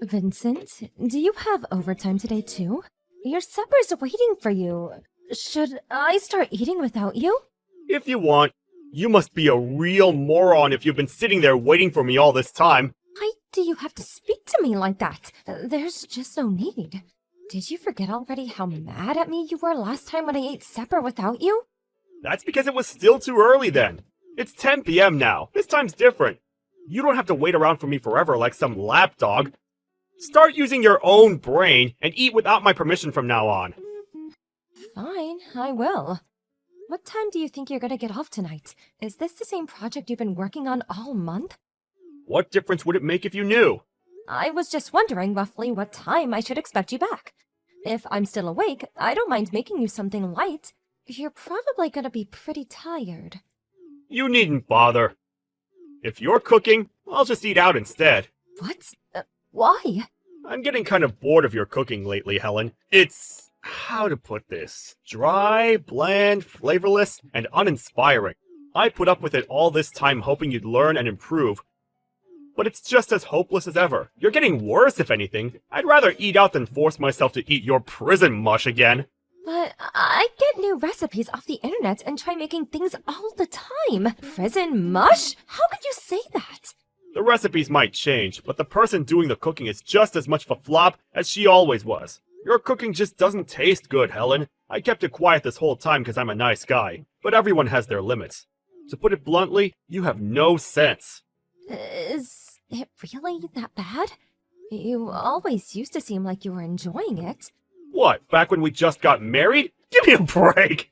Vincent, do you have overtime today too? Your supper's waiting for you. Should I start eating without you? If you want. You must be a real moron if you've been sitting there waiting for me all this time. Why do you have to speak to me like that? There's just no need. Did you forget already how mad at me you were last time when I ate supper without you? That's because it was still too early then. It's 10 p.m. now. This time's different. You don't have to wait around for me forever like some lapdog. Start using your own brain and eat without my permission from now on. Fine, I will. What time do you think you're gonna get off tonight? Is this the same project you've been working on all month? What difference would it make if you knew? I was just wondering roughly what time I should expect you back. If I'm still awake, I don't mind making you something light. You're probably gonna be pretty tired. You needn't bother. If you're cooking, I'll just eat out instead. What? Why? I'm getting kind of bored of your cooking lately, Helen. It's... how to put this? Dry, bland, flavorless, and uninspiring. I put up with it all this time hoping you'd learn and improve. But it's just as hopeless as ever. You're getting worse, if anything. I'd rather eat out than force myself to eat your prison mush again. But I get new recipes off the internet and try making things all the time. Prison mush? How could you say that? The recipes might change, but the person doing the cooking is just as much of a flop as she always was. Your cooking just doesn't taste good, Helen. I kept it quiet this whole time because I'm a nice guy, but everyone has their limits. To put it bluntly, you have no sense. Is it really that bad? You always used to seem like you were enjoying it. What, back when we just got married? Give me a break!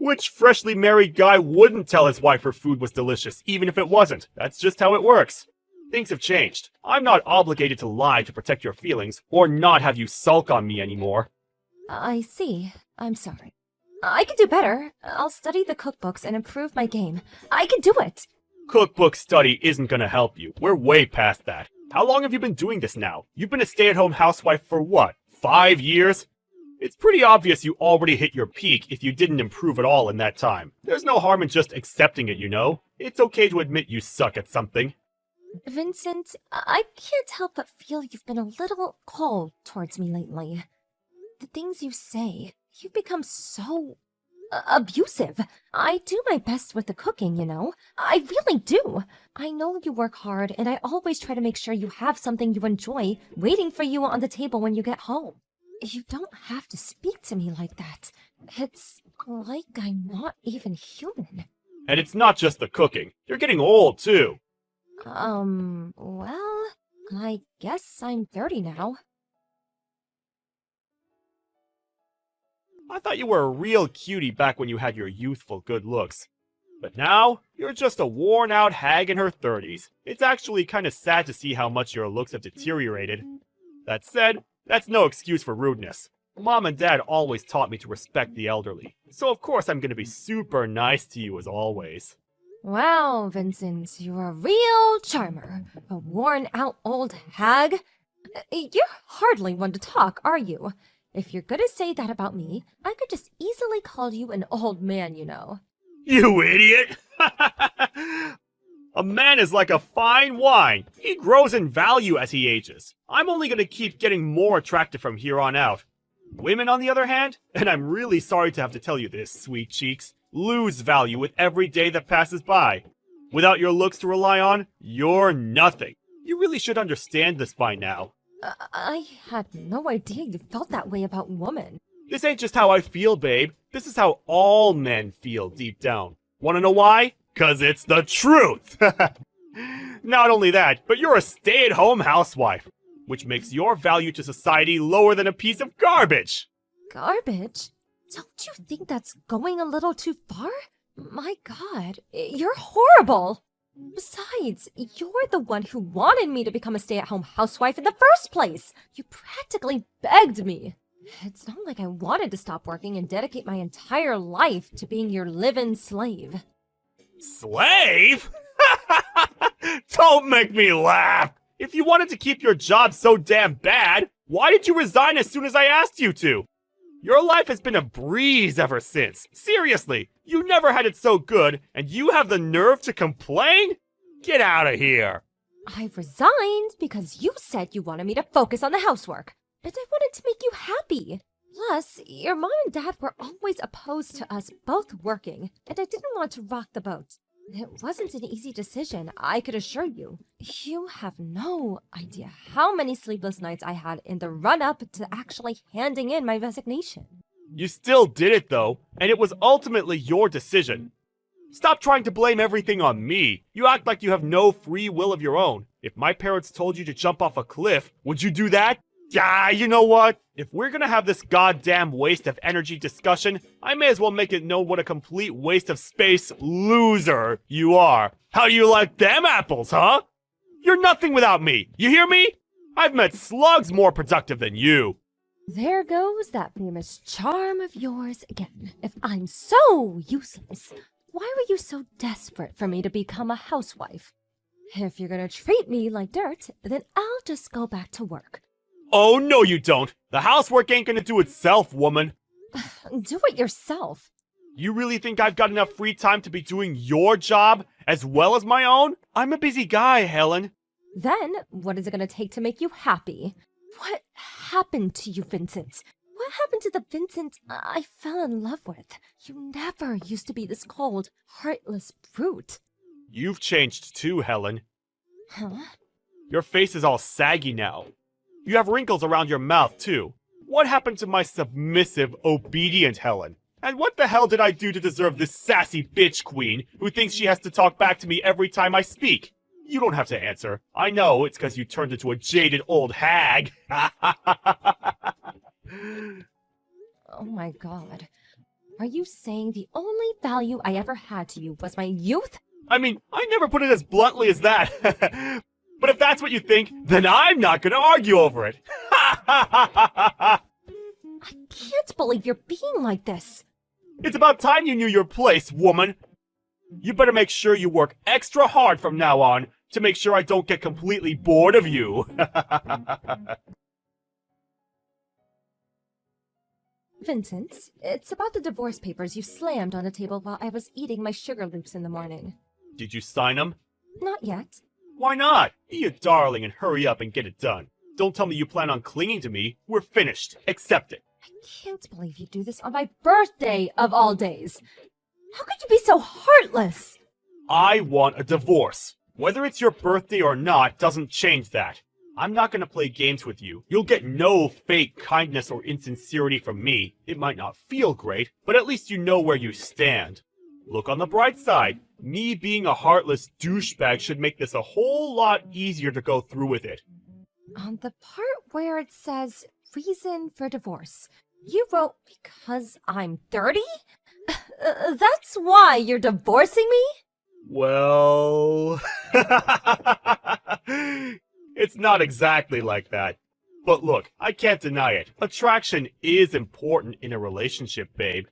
Which freshly married guy wouldn't tell his wife her food was delicious, even if it wasn't? That's just how it works. Things have changed. I'm not obligated to lie to protect your feelings, or not have you sulk on me anymore. I see. I'm sorry. I can do better. I'll study the cookbooks and improve my game. I can do it! Cookbook study isn't gonna help you. We're way past that. How long have you been doing this now? You've been a stay-at-home housewife for what, 5 years? It's pretty obvious you already hit your peak if you didn't improve at all in that time. There's no harm in just accepting it, you know? It's okay to admit you suck at something. Vincent, I can't help but feel you've been a little cold towards me lately. The things you say, you've become so abusive. I do my best with the cooking, you know. I really do. I know you work hard, and I always try to make sure you have something you enjoy waiting for you on the table when you get home. You don't have to speak to me like that. It's like I'm not even human. And it's not just the cooking. You're getting old, too. Well, I guess I'm 30 now. I thought you were a real cutie back when you had your youthful good looks. But now, you're just a worn-out hag in her 30s. It's actually kind of sad to see how much your looks have deteriorated. That said, that's no excuse for rudeness. Mom and Dad always taught me to respect the elderly, so of course I'm gonna be super nice to you as always. Wow, Vincent, you're a real charmer. A worn-out old hag. You're hardly one to talk, are you? If you're gonna say that about me, I could just easily call you an old man, you know. You idiot! A man is like a fine wine. He grows in value as he ages. I'm only gonna keep getting more attractive from here on out. Women, on the other hand, and I'm really sorry to have to tell you this, sweet cheeks, lose value with every day that passes by. Without your looks to rely on, you're nothing. You really should understand this by now. I had no idea you felt that way about women. This ain't just how I feel, babe. This is how all men feel deep down. Wanna know why? 'Cause it's the truth! Not only that, but you're a stay-at-home housewife, which makes your value to society lower than a piece of garbage! Garbage? Don't you think that's going a little too far? My God, you're horrible! Besides, you're the one who wanted me to become a stay-at-home housewife in the first place! You practically begged me! It's not like I wanted to stop working and dedicate my entire life to being your live-in slave. Slave? Don't make me laugh! If you wanted to keep your job so damn bad, why did you resign as soon as I asked you to? Your life has been a breeze ever since. Seriously, you never had it so good, and you have the nerve to complain? Get out of here. I resigned because you said you wanted me to focus on the housework, and I wanted to make you happy. Plus, your mom and dad were always opposed to us both working, and I didn't want to rock the boat. It wasn't an easy decision, I could assure you. You have no idea how many sleepless nights I had in the run-up to actually handing in my resignation. You still did it, though, and it was ultimately your decision. Stop trying to blame everything on me. You act like you have no free will of your own. If my parents told you to jump off a cliff, would you do that? Yeah, you know what? If we're gonna have this goddamn waste of energy discussion, I may as well make it known what a complete waste of space loser you are. How do you like them apples, huh? You're nothing without me. You hear me? I've met slugs more productive than you. There goes that famous charm of yours again. If I'm so useless, why were you so desperate for me to become a housewife? If you're gonna treat me like dirt, then I'll just go back to work. Oh, no you don't. The housework ain't gonna do itself, woman. Do it yourself. You really think I've got enough free time to be doing your job as well as my own? I'm a busy guy, Helen. Then, what is it gonna take to make you happy? What happened to you, Vincent? What happened to the Vincent I fell in love with? You never used to be this cold, heartless brute. You've changed too, Helen. Huh? Your face is all saggy now. You have wrinkles around your mouth, too. What happened to my submissive, obedient Helen? And what the hell did I do to deserve this sassy bitch queen who thinks she has to talk back to me every time I speak? You don't have to answer. I know it's because you turned into a jaded old hag. Oh my god. Are you saying the only value I ever had to you was my youth? I mean, I never put it as bluntly as that. But if that's what you think, then I'm not gonna argue over it. I can't believe you're being like this. It's about time you knew your place, woman. You better make sure you work extra hard from now on to make sure I don't get completely bored of you. Vincent, it's about the divorce papers you slammed on the table while I was eating my sugar loops in the morning. Did you sign them? Not yet. Why not? Be a darling and hurry up and get it done. Don't tell me you plan on clinging to me. We're finished. Accept it. I can't believe you do this on my birthday of all days. How could you be so heartless? I want a divorce. Whether it's your birthday or not doesn't change that. I'm not gonna play games with you. You'll get no fake kindness or insincerity from me. It might not feel great, but at least you know where you stand. Look on the bright side. Me being a heartless douchebag should make this a whole lot easier to go through with it. On the part where it says reason for divorce, you wrote because I'm 30? That's why you're divorcing me? Well... It's not exactly like that. But look, I can't deny it. Attraction is important in a relationship, babe.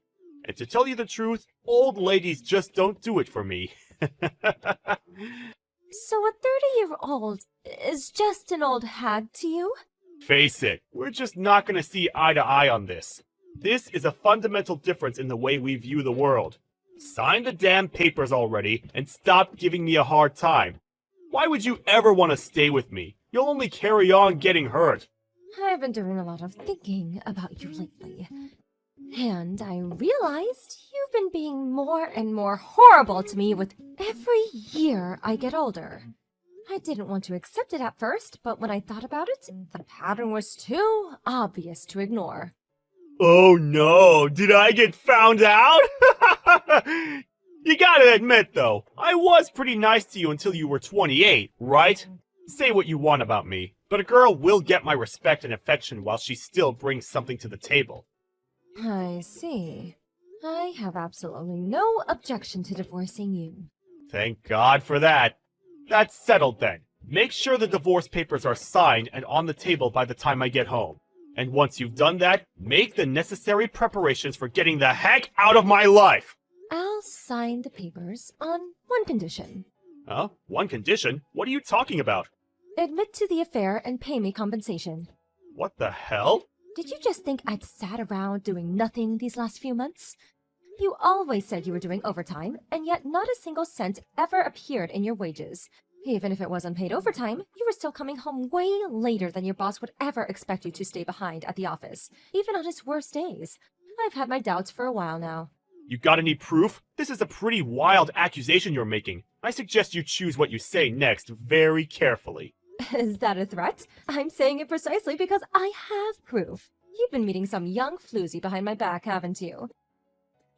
And to tell you the truth, old ladies just don't do it for me. So a 30-year-old is just an old hag to you? Face it, we're just not gonna see eye to eye on this. This is a fundamental difference in the way we view the world. Sign the damn papers already and stop giving me a hard time. Why would you ever want to stay with me? You'll only carry on getting hurt. I've been doing a lot of thinking about you lately. And I realized you've been being more and more horrible to me with every year I get older. I didn't want to accept it at first, but when I thought about it, the pattern was too obvious to ignore. Oh no, did I get found out? You gotta admit though, I was pretty nice to you until you were 28, right? Say what you want about me, but a girl will get my respect and affection while she still brings something to the table. I see. I have absolutely no objection to divorcing you. Thank God for that. That's settled then. Make sure the divorce papers are signed and on the table by the time I get home. And once you've done that, make the necessary preparations for getting the heck out of my life! I'll sign the papers on one condition. Huh? One condition? What are you talking about? Admit to the affair and pay me compensation. What the hell? Did you just think I'd sat around doing nothing these last few months? You always said you were doing overtime, and yet not a single cent ever appeared in your wages. Even if it was unpaid overtime, you were still coming home way later than your boss would ever expect you to stay behind at the office, even on his worst days. I've had my doubts for a while now. You got any proof? This is a pretty wild accusation you're making. I suggest you choose what you say next very carefully. Is that a threat? I'm saying it precisely because I have proof. You've been meeting some young floozy behind my back, haven't you?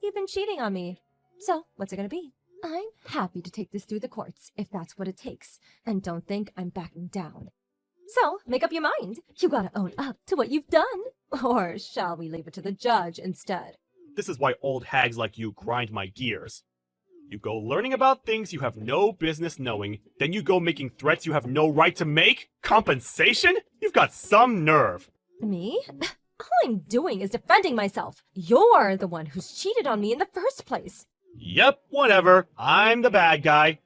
You've been cheating on me. So, what's it gonna be? I'm happy to take this through the courts, if that's what it takes, and don't think I'm backing down. So, make up your mind. You gotta own up to what you've done. Or shall we leave it to the judge instead? This is why old hags like you grind my gears. You go learning about things you have no business knowing, then you go making threats you have no right to make? Compensation? You've got some nerve. Me? All I'm doing is defending myself. You're the one who's cheated on me in the first place. Yep, whatever. I'm the bad guy.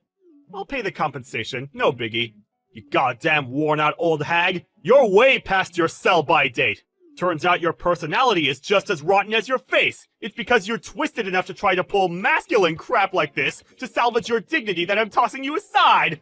I'll pay the compensation, no biggie. You goddamn worn-out old hag. You're way past your sell-by date. Turns out your personality is just as rotten as your face. It's because you're twisted enough to try to pull masculine crap like this to salvage your dignity that I'm tossing you aside.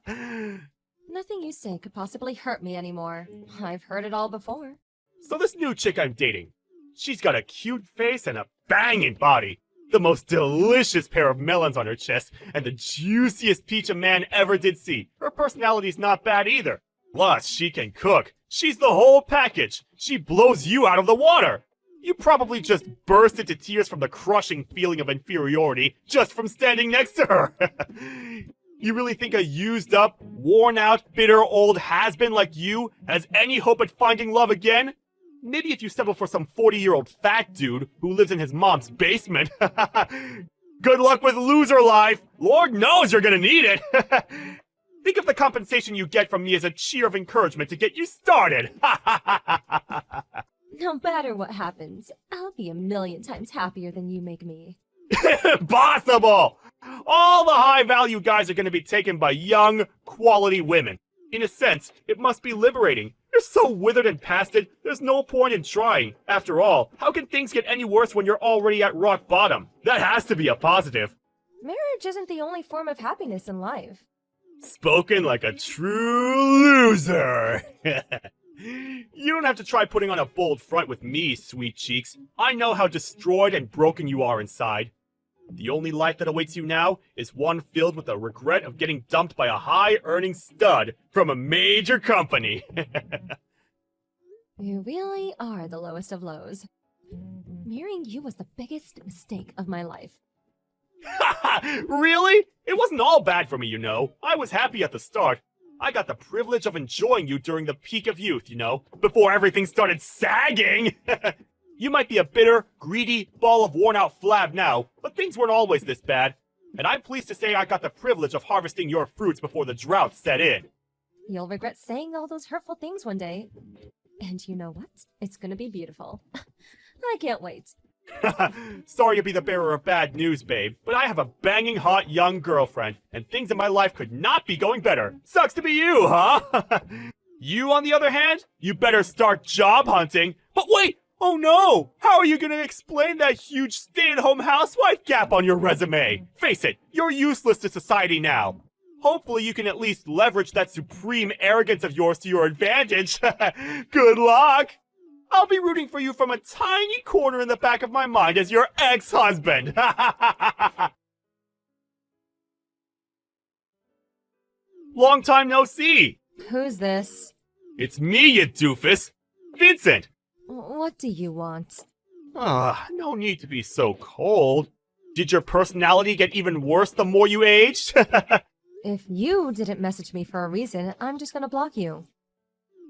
Nothing you say could possibly hurt me anymore. I've heard it all before. So this new chick I'm dating, she's got a cute face and a banging body. The most delicious pair of melons on her chest, and the juiciest peach a man ever did see. Her personality's not bad either. Plus, she can cook. She's the whole package. She blows you out of the water. You probably just burst into tears from the crushing feeling of inferiority just from standing next to her. You really think a used up, worn out, bitter old has-been like you has any hope at finding love again? Maybe if you settle for some 40-year-old fat dude who lives in his mom's basement. Good luck with loser life. Lord knows you're gonna need it. Think of the compensation you get from me as a cheer of encouragement to get you started. No matter what happens, I'll be a million times happier than you make me. Impossible! All the high-value guys are gonna be taken by young, quality women. In a sense, it must be liberating. You're so withered and past it, there's no point in trying. After all, how can things get any worse when you're already at rock bottom? That has to be a positive. Marriage isn't the only form of happiness in life. Spoken like a true loser. You don't have to try putting on a bold front with me, sweet cheeks. I know how destroyed and broken you are inside. The only life that awaits you now is one filled with the regret of getting dumped by a high-earning stud from a major company. You really are the lowest of lows. Marrying you was the biggest mistake of my life. Really? It wasn't all bad for me, you know. I was happy at the start. I got the privilege of enjoying you during the peak of youth, you know, before everything started sagging. You might be a bitter, greedy ball of worn-out flab now, but things weren't always this bad. And I'm pleased to say I got the privilege of harvesting your fruits before the drought set in. You'll regret saying all those hurtful things one day. And you know what? It's gonna be beautiful. I can't wait. Sorry to be the bearer of bad news, babe, but I have a banging hot young girlfriend, and things in my life could not be going better. Sucks to be you, huh? You, on the other hand, you better start job hunting. But wait! Oh no! How are you gonna explain that huge stay-at-home housewife gap on your resume? Face it, you're useless to society now. Hopefully you can at least leverage that supreme arrogance of yours to your advantage. Good luck! I'll be rooting for you from a tiny corner in the back of my mind as your ex-husband. Long time no see. Who's this? It's me, you doofus. Vincent. What do you want? No need to be so cold. Did your personality get even worse the more you aged? If you didn't message me for a reason, I'm just gonna block you.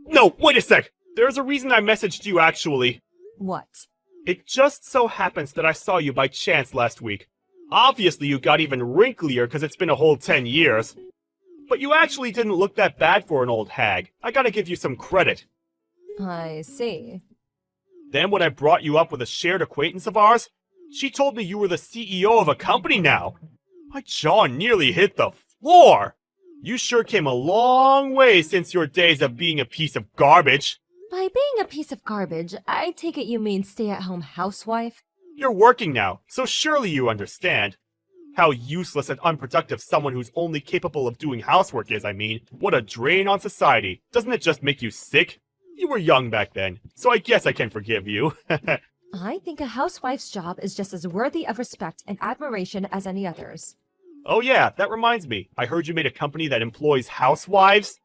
No, wait a sec. There's a reason I messaged you, actually. What? It just so happens that I saw you by chance last week. Obviously you got even wrinklier because it's been a whole 10 years. But you actually didn't look that bad for an old hag. I gotta give you some credit. I see. Then when I brought you up with a shared acquaintance of ours, she told me you were the CEO of a company now. My jaw nearly hit the floor. You sure came a long way since your days of being a piece of garbage. By being a piece of garbage, I take it you mean stay-at-home housewife? You're working now, so surely you understand. How useless and unproductive someone who's only capable of doing housework is, I mean. What a drain on society. Doesn't it just make you sick? You were young back then, so I guess I can forgive you. I think a housewife's job is just as worthy of respect and admiration as any others. Oh yeah, that reminds me. I heard you made a company that employs housewives?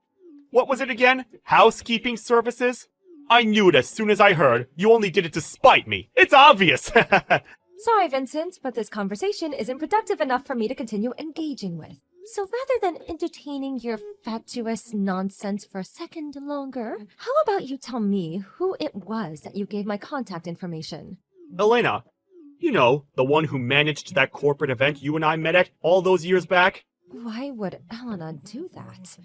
What was it again? Housekeeping services? I knew it as soon as I heard. You only did it to spite me. It's obvious! Sorry, Vincent, but this conversation isn't productive enough for me to continue engaging with. So rather than entertaining your fatuous nonsense for a second longer, how about you tell me who it was that you gave my contact information? Elena, you know, the one who managed that corporate event you and I met at all those years back? Why would Elena do that?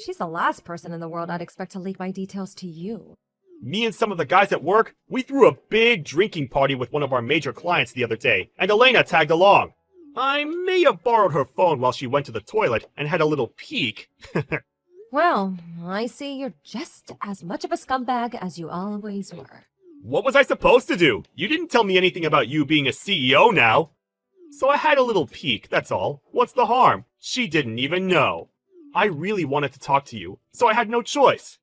She's the last person in the world I'd expect to leak my details to you. Me and some of the guys at work, we threw a big drinking party with one of our major clients the other day, and Elena tagged along. I may have borrowed her phone while she went to the toilet and had a little peek. Well, I see you're just as much of a scumbag as you always were. What was I supposed to do? You didn't tell me anything about you being a CEO now. So I had a little peek, that's all. What's the harm? She didn't even know. I really wanted to talk to you, so I had no choice.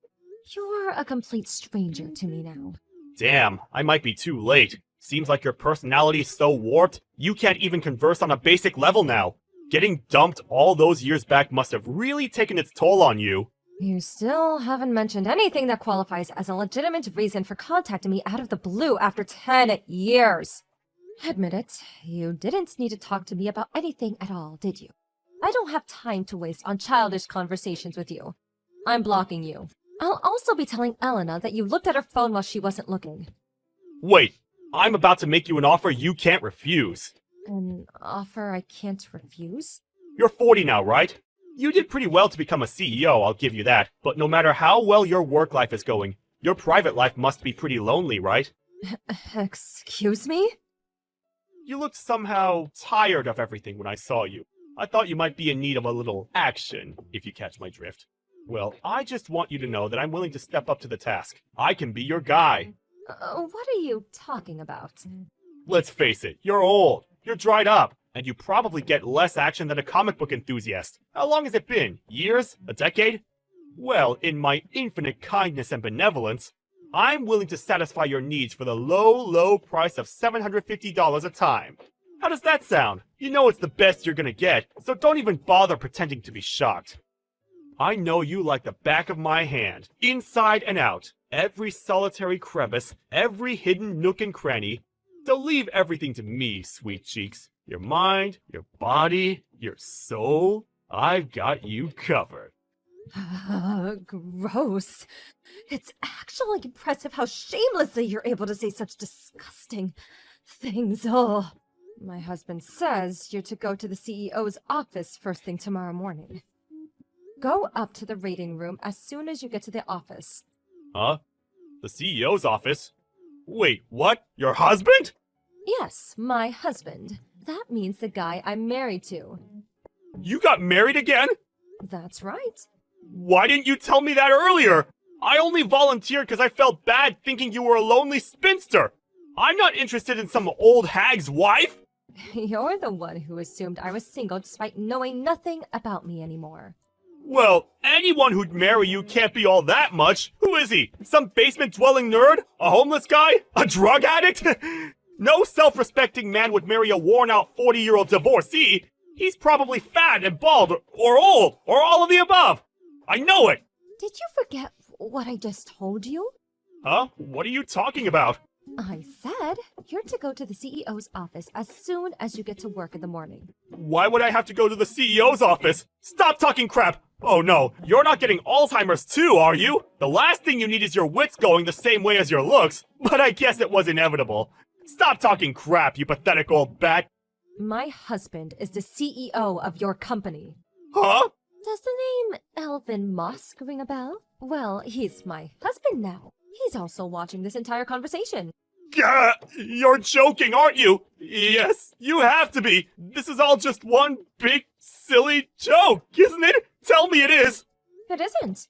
You're a complete stranger to me now. Damn, I might be too late. Seems like your personality is so warped, you can't even converse on a basic level now. Getting dumped all those years back must have really taken its toll on you. You still haven't mentioned anything that qualifies as a legitimate reason for contacting me out of the blue after 10 years. Admit it, you didn't need to talk to me about anything at all, did you? I don't have time to waste on childish conversations with you. I'm blocking you. I'll also be telling Elena that you looked at her phone while she wasn't looking. Wait, I'm about to make you an offer you can't refuse. An offer I can't refuse? You're 40 now, right? You did pretty well to become a CEO, I'll give you that. But no matter how well your work life is going, your private life must be pretty lonely, right? Excuse me? You looked somehow tired of everything when I saw you. I thought you might be in need of a little action, if you catch my drift. Well, I just want you to know that I'm willing to step up to the task. I can be your guy. What are you talking about? Let's face it, you're old, you're dried up, and you probably get less action than a comic book enthusiast. How long has it been? Years? A decade? Well, in my infinite kindness and benevolence, I'm willing to satisfy your needs for the low price of $750 a time. How does that sound? You know it's the best you're gonna get, so don't even bother pretending to be shocked. I know you like the back of my hand, inside and out, every solitary crevice, every hidden nook and cranny. So leave everything to me, sweet cheeks. Your mind, your body, your soul, I've got you covered. Gross. It's actually impressive how shamelessly you're able to say such disgusting things. Oh, my husband says you're to go to the CEO's office first thing tomorrow morning. Go up to the rating room as soon as you get to the office. Huh? The CEO's office? Wait, what? Your husband? Yes, my husband. That means the guy I'm married to. You got married again? That's right. Why didn't you tell me that earlier? I only volunteered because I felt bad thinking you were a lonely spinster. I'm not interested in some old hag's wife. You're the one who assumed I was single despite knowing nothing about me anymore. Well, anyone who'd marry you can't be all that much. Who is he? Some basement-dwelling nerd? A homeless guy? A drug addict? No self-respecting man would marry a worn-out 40-year-old divorcee. He's probably fat and bald, or old, or all of the above. I know it! Did you forget what I just told you? Huh? What are you talking about? I said you're to go to the CEO's office as soon as you get to work in the morning. Why would I have to go to the CEO's office? Stop talking crap! Oh no, you're not getting Alzheimer's too, are you? The last thing you need is your wits going the same way as your looks, but I guess it was inevitable. Stop talking crap, you pathetic old bat! My husband is the CEO of your company. Huh? Does the name Elvin Musk ring a bell? Well, he's my husband now. He's also watching this entire conversation. Gah! You're joking, aren't you? Yes, you have to be. This is all just one big, silly joke, isn't it? Tell me it is. It isn't.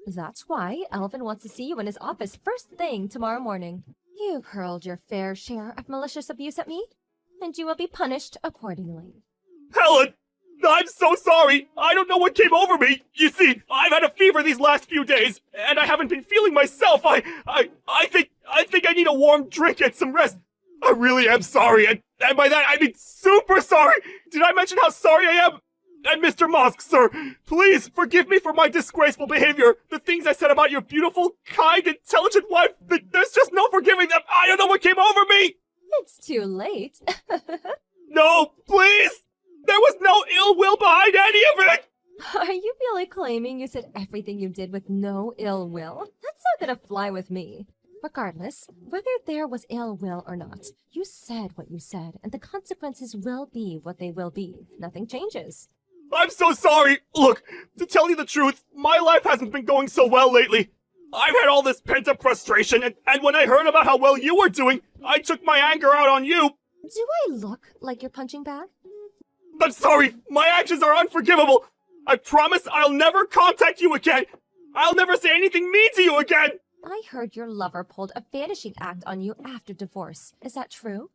That's why Elvin wants to see you in his office first thing tomorrow morning. You've hurled your fair share of malicious abuse at me, and you will be punished accordingly. Helen! I'm so sorry! I don't know what came over me! You see, I've had a fever these last few days, and I haven't been feeling myself. I think I need a warm drink and some rest. I really am sorry, and by that I mean super sorry! Did I mention how sorry I am? And Mr. Mosk, sir, please forgive me for my disgraceful behavior. The things I said about your beautiful, kind, intelligent wife, there's just no forgiving them. I don't know what came over me! It's too late. No, please! There was no ill will behind any of it! Are you really claiming you said everything you did with no ill will? That's not gonna fly with me. Regardless, whether there was ill will or not, you said what you said, and the consequences will be what they will be. Nothing changes. I'm so sorry! Look, to tell you the truth, my life hasn't been going so well lately. I've had all this pent-up frustration, and when I heard about how well you were doing, I took my anger out on you. Do I look like your punching bag? I'm sorry, my actions are unforgivable. I promise I'll never contact you again. I'll never say anything mean to you again. I heard your lover pulled a vanishing act on you after divorce. Is that true?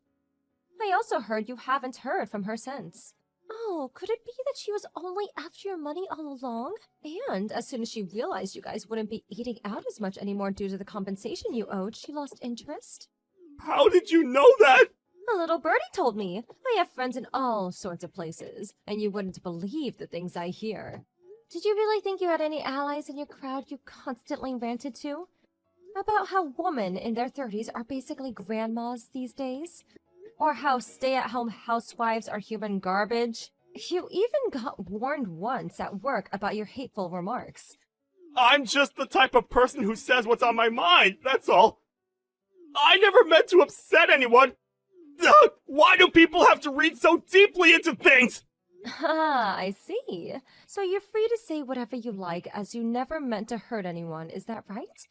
I also heard you haven't heard from her since. Oh, could it be that she was only after your money all along? And as soon as she realized you guys wouldn't be eating out as much anymore due to the compensation you owed, she lost interest? How did you know that? A little birdie told me. I have friends in all sorts of places, and you wouldn't believe the things I hear. Did you really think you had any allies in your crowd you constantly ranted to? About how women in their 30s are basically grandmas these days? Or how stay-at-home housewives are human garbage? You even got warned once at work about your hateful remarks. I'm just the type of person who says what's on my mind, that's all. I never meant to upset anyone. Ugh, why do people have to read so deeply into things? Ah, I see. So you're free to say whatever you like as you never meant to hurt anyone, is that right?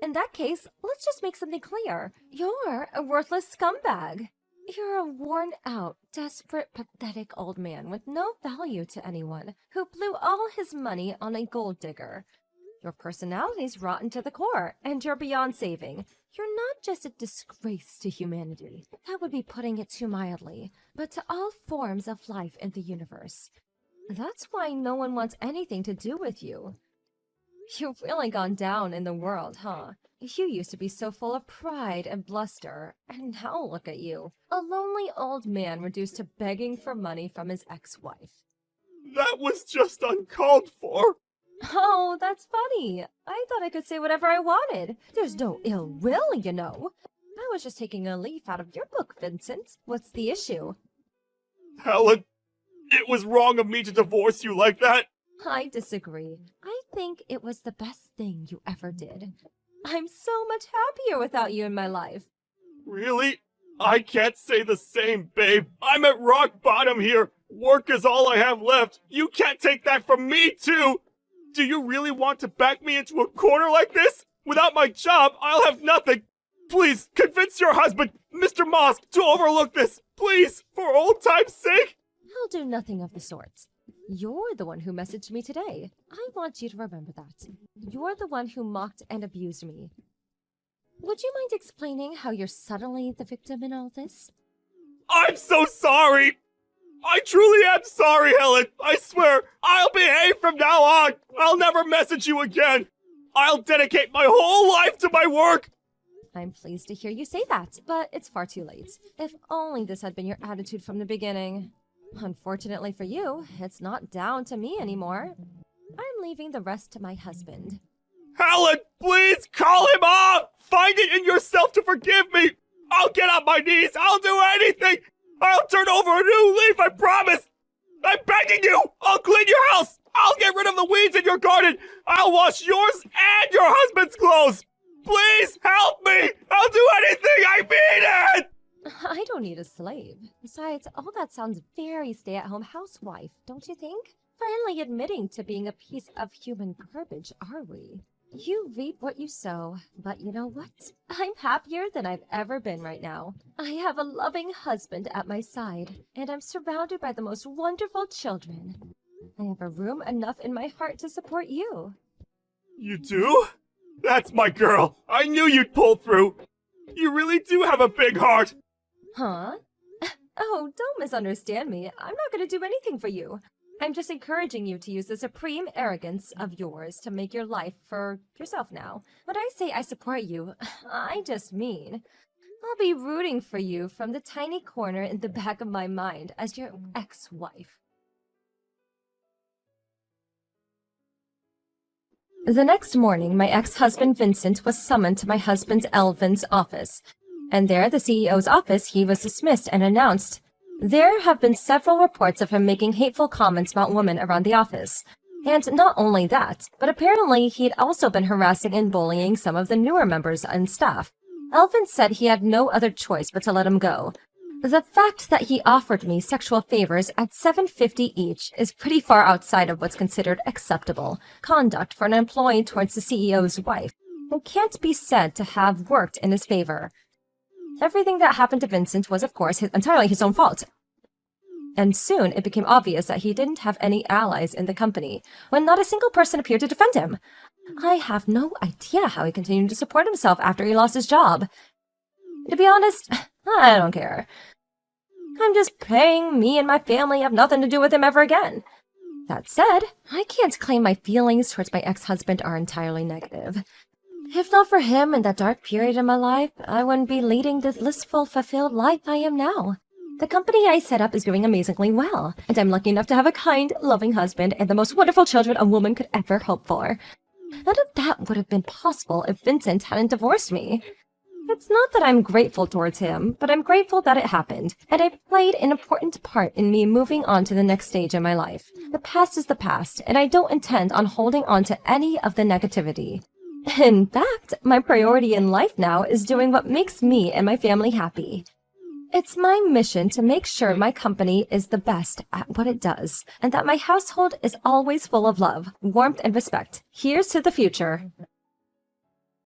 In that case, let's just make something clear. You're a worthless scumbag. You're a worn-out, desperate, pathetic old man with no value to anyone who blew all his money on a gold digger. Your personality's rotten to the core, and you're beyond saving. You're not just a disgrace to humanity. That would be putting it too mildly, but to all forms of life in the universe. That's why no one wants anything to do with you. You've really gone down in the world, huh? You used to be so full of pride and bluster, and now look at you. A lonely old man reduced to begging for money from his ex-wife. That was just uncalled for. Oh, that's funny. I thought I could say whatever I wanted. There's no ill will, you know. I was just taking a leaf out of your book, Vincent. What's the issue? Helen, it was wrong of me to divorce you like that. I disagree. I think it was the best thing you ever did. I'm so much happier without you in my life. Really? I can't say the same, babe. I'm at rock bottom here. Work is all I have left. You can't take that from me, too. Do you really want to back me into a corner like this? Without my job, I'll have nothing. Please, convince your husband, Mr. Mosk, to overlook this. Please, for old time's sake. I'll do nothing of the sort. You're the one who messaged me today. I want you to remember that. You're the one who mocked and abused me. Would you mind explaining how you're suddenly the victim in all this? I'm so sorry. I truly am sorry, Helen. I swear, I'll behave from now on. I'll never message you again. I'll dedicate my whole life to my work. I'm pleased to hear you say that, but it's far too late. If only this had been your attitude from the beginning. Unfortunately for you, it's not down to me anymore. I'm leaving the rest to my husband. Helen, please call him off! Find it in yourself to forgive me! I'll get on my knees! I'll do anything! I'll turn over a new leaf, I promise! I'm begging you! I'll clean your house! I'll get rid of the weeds in your garden! I'll wash yours and your husband's clothes! Please help me! I'll do anything! I mean it! I don't need a slave. Besides, all that sounds very stay-at-home housewife, don't you think? Finally admitting to being a piece of human garbage, are we? You reap what you sow, but you know what? I'm happier than I've ever been right now. I have a loving husband at my side, and I'm surrounded by the most wonderful children. I have a room enough in my heart to support you. You do? That's my girl. I knew you'd pull through. You really do have a big heart. Huh? Oh, don't misunderstand me. I'm not going to do anything for you. I'm just encouraging you to use the supreme arrogance of yours to make your life for yourself now. When I say I support you, I just mean I'll be rooting for you from the tiny corner in the back of my mind as your ex-wife. The next morning, my ex-husband Vincent was summoned to my husband Elvin's office. And there, at the CEO's office, he was dismissed and announced, "There have been several reports of him making hateful comments about women around the office. And not only that, but apparently he'd also been harassing and bullying some of the newer members and staff." Elvin said he had no other choice but to let him go. The fact that he offered me sexual favors at $7.50 each is pretty far outside of what's considered acceptable conduct for an employee towards the CEO's wife, and can't be said to have worked in his favor. Everything that happened to Vincent was, of course, entirely his own fault. And soon it became obvious that he didn't have any allies in the company, when not a single person appeared to defend him. I have no idea how he continued to support himself after he lost his job. To be honest, I don't care. I'm just praying me and my family have nothing to do with him ever again. That said, I can't claim my feelings towards my ex-husband are entirely negative. If not for him in that dark period in my life, I wouldn't be leading the blissful, fulfilled life I am now. The company I set up is doing amazingly well, and I'm lucky enough to have a kind, loving husband and the most wonderful children a woman could ever hope for. None of that would have been possible if Vincent hadn't divorced me. It's not that I'm grateful towards him, but I'm grateful that it happened, and it played an important part in me moving on to the next stage in my life. The past is the past, and I don't intend on holding on to any of the negativity. In fact, my priority in life now is doing what makes me and my family happy. It's my mission to make sure my company is the best at what it does, and that my household is always full of love, warmth, and respect. Here's to the future.